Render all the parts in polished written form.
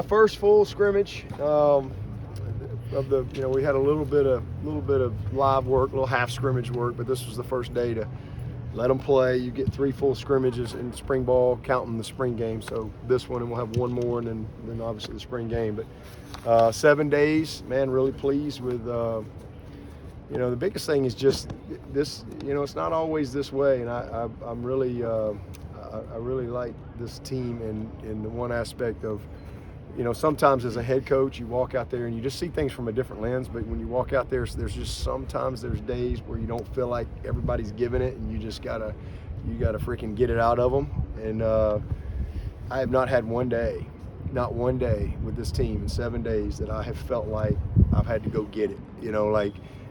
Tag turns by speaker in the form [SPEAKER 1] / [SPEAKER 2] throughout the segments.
[SPEAKER 1] First full scrimmage of the, we had a little bit of live work, a little half scrimmage work, but this was the first day to let them play. You get 3 full scrimmages in spring ball, counting the spring game. So this one, and we'll have one more, and then obviously the spring game. But 7 days, man, really pleased with. The biggest thing is just this. It's not always this way, and I'm really, I really like this team in the one aspect of. Sometimes as a head coach, you walk out there and you just see things from a different lens. But when you walk out there, there's just sometimes there's days where you don't feel like everybody's giving it, and you gotta freaking get it out of them. And I have not had not one day with this team in 7 days that I have felt like I've had to go get it.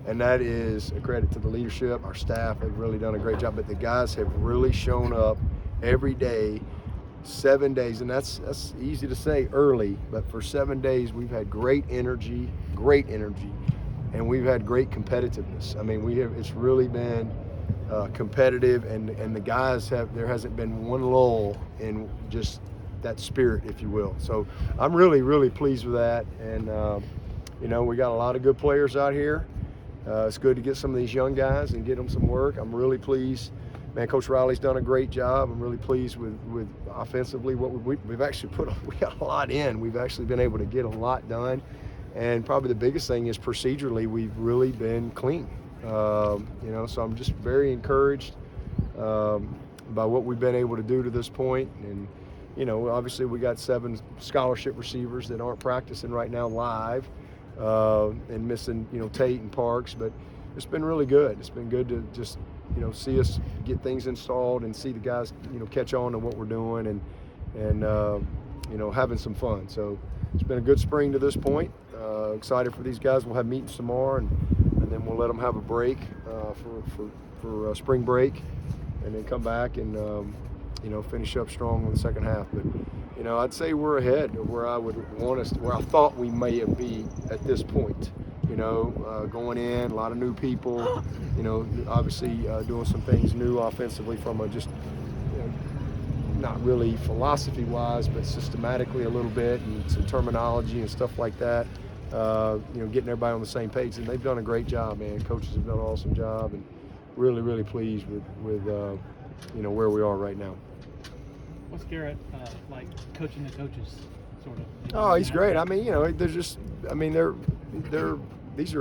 [SPEAKER 1] And that is a credit to the leadership. Our staff have really done a great job, but the guys have really shown up every day. 7 days, and that's easy to say early, but for 7 days we've had great energy, and we've had great competitiveness. I mean, it's really been competitive, and the guys there hasn't been one lull in just that spirit, if you will. So I'm really, really pleased with that, and we got a lot of good players out here. It's good to get some of these young guys and get them some work. I'm really pleased. Man, Coach Riley's done a great job. I'm really pleased with offensively what we've actually we got a lot in. We've actually been able to get a lot done, and probably the biggest thing is procedurally we've really been clean. So I'm just very encouraged by what we've been able to do to this point. And obviously we got 7 scholarship receivers that aren't practicing right now live, and missing Tate and Parks, but it's been really good. It's been good to just see us get things installed and see the guys, catch on to what we're doing and having some fun. So it's been a good spring to this point. Excited for these guys. We'll have meetings tomorrow, and then we'll let them have a break for spring break, and then come back and finish up strong in the second half. But I'd say we're ahead of where I would want us, where I thought we may have been at this point. Going in, a lot of new people, obviously doing some things new offensively from not really philosophy-wise, but systematically a little bit, and some terminology and stuff like that, getting everybody on the same page. And they've done a great job, man. Coaches have done an awesome job, and really, really pleased with where we are right now.
[SPEAKER 2] What's Garrett like coaching the coaches, sort of?
[SPEAKER 1] Oh, he's great. I mean, these are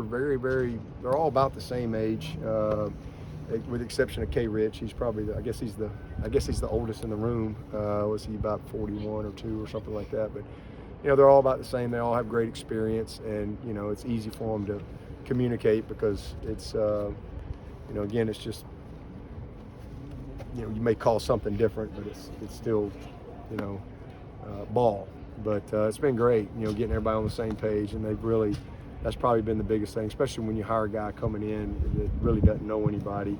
[SPEAKER 1] very, very, they're all about the same age, with the exception of K. Rich. He's probably, I guess he's the oldest in the room. Was he about 41 or 2 or something like that? But, they're all about the same. They all have great experience, and, it's easy for them to communicate because it's, again, it's just, you may call something different, but it's still, ball. But it's been great, getting everybody on the same page, and that's probably been the biggest thing, especially when you hire a guy coming in that really doesn't know anybody.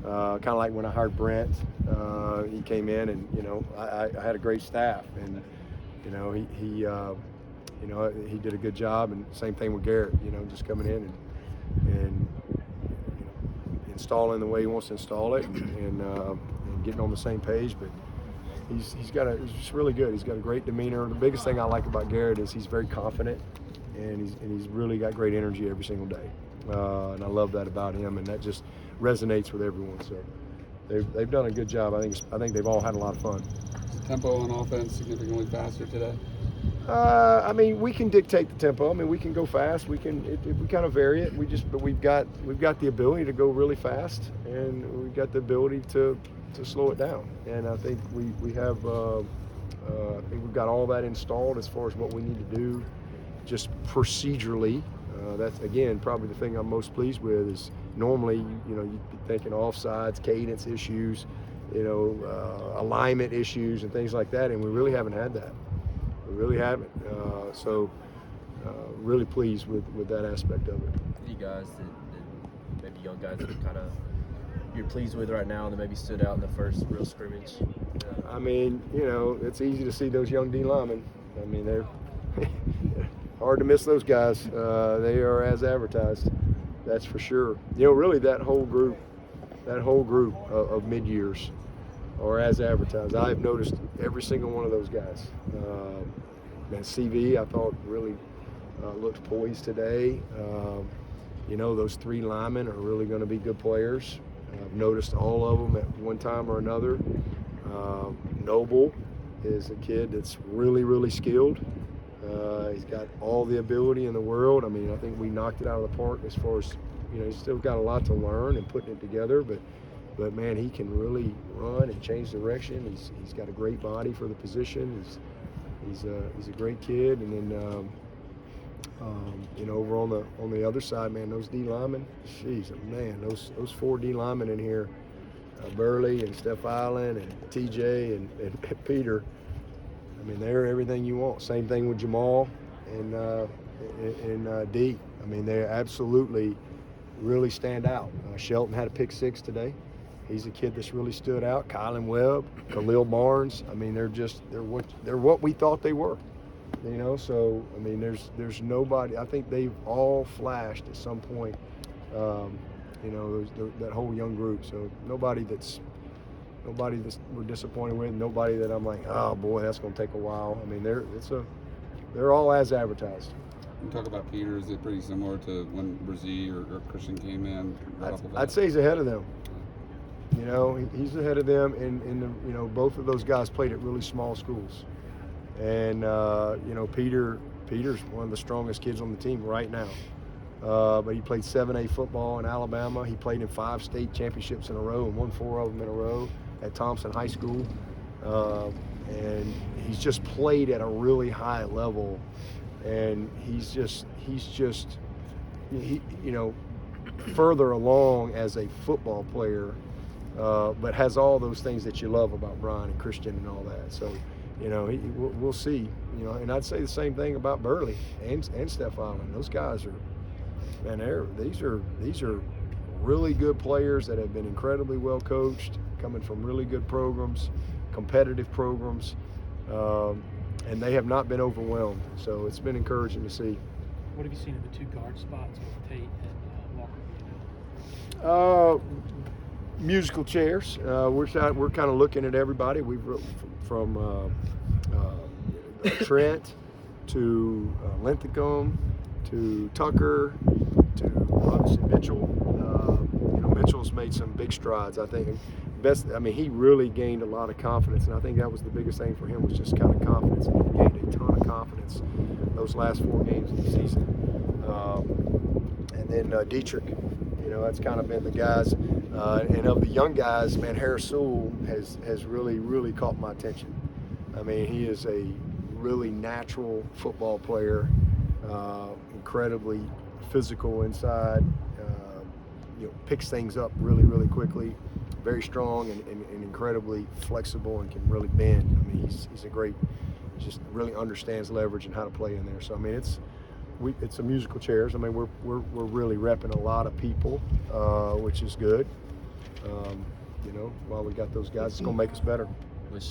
[SPEAKER 1] Kind of like when I hired Brent, he came in, and I had a great staff, and he did a good job, and same thing with Garrett, just coming in and installing the way he wants to install it, and getting on the same page. But he's just really good. He's got a great demeanor. The biggest thing I like about Garrett is he's very confident, and he's really got great energy every single day. And I love that about him, and that just resonates with everyone. So they've done a good job. I think they've all had a lot of fun.
[SPEAKER 3] Is the tempo on offense significantly faster today?
[SPEAKER 1] We can dictate the tempo. We can go fast. We can we kind of vary it. But we've got the ability to go really fast, and we've got the ability to slow it down. And I think we have. I think we've got all that installed as far as what we need to do, just procedurally. That's again probably the thing I'm most pleased with. Is normally you'd be thinking offsides, cadence issues, alignment issues, and things like that, and we really haven't had that. We really haven't. So really pleased with that aspect of it.
[SPEAKER 4] You guys that maybe young guys that kind of you're pleased with right now, that maybe stood out in the first real scrimmage?
[SPEAKER 1] It's easy to see those young D linemen. They're hard to miss those guys. They are as advertised, that's for sure. Really that whole group of mid-years are as advertised. I've noticed every single one of those guys. man, CV I thought really looked poised today. You know, those 3 linemen are really going to be good players. I've noticed all of them at one time or another. Noble is a kid that's really, really skilled. He's got all the ability in the world. I mean, I think we knocked it out of the park as far as, you know, he's still got a lot to learn and putting it together, but man, he can really run and change direction. He's got a great body for the position. He's a great kid. And then you know, over on the other side, man, those D linemen, jeez, man, those 4 D linemen in here, Burley and Steph Island and TJ and Peter. I mean, they're everything you want. Same thing with Jamal and D. I mean, they absolutely really stand out. Shelton had a pick 6 today. He's a kid that's really stood out. Kylan Webb, Khalil Barnes. I mean, they're what we thought they were. You know, so I mean, there's nobody. I think they've all flashed at some point. You know, that whole young group. So nobody that we're disappointed with. Nobody that I'm like, oh boy, that's going to take a while. I mean, they're all as advertised.
[SPEAKER 3] You talk about Peter. Is it pretty similar to when Brzee or Christian came in?
[SPEAKER 1] I'd say he's ahead of them. You know, he's ahead of them, and you know, both of those guys played at really small schools. And, you know, Peter's one of the strongest kids on the team right now. But he played 7A football in Alabama. He played in 5 state championships in a row and won 4 of them in a row at Thompson High School. And he's just played at a really high level. And he's just you know, further along as a football player, but has all those things that you love about Brian and Christian and all that. So, you know, we'll see. You know, and I'd say the same thing about Burley and Steph Island. Those guys are, man, these are really good players that have been incredibly well coached, coming from really good programs, competitive programs, and they have not been overwhelmed. So it's been encouraging to see.
[SPEAKER 2] What have you seen of the 2 guard spots with Tate and Walker?
[SPEAKER 1] Musical chairs. We're kind of looking at everybody. We've from Trent to Linthicum to Tucker to obviously Mitchell. You know, Mitchell's made some big strides. I think he really gained a lot of confidence, and I think that was the biggest thing for him, was just kind of confidence. And he gained a ton of confidence those last 4 games of the season. And then Dietrich, you know, that's kind of been the guys. And of the young guys, man, Harris Sewell has really caught my attention. I mean, he is a really natural football player, incredibly physical inside, you know, picks things up really quickly, very strong and incredibly flexible, and can really bend. I mean, he's a great, just really understands leverage and how to play in there. So I mean, it's a musical chairs. I mean, we're really repping a lot of people, which is good. You know, while we got those guys, it's gonna make us better.
[SPEAKER 4] With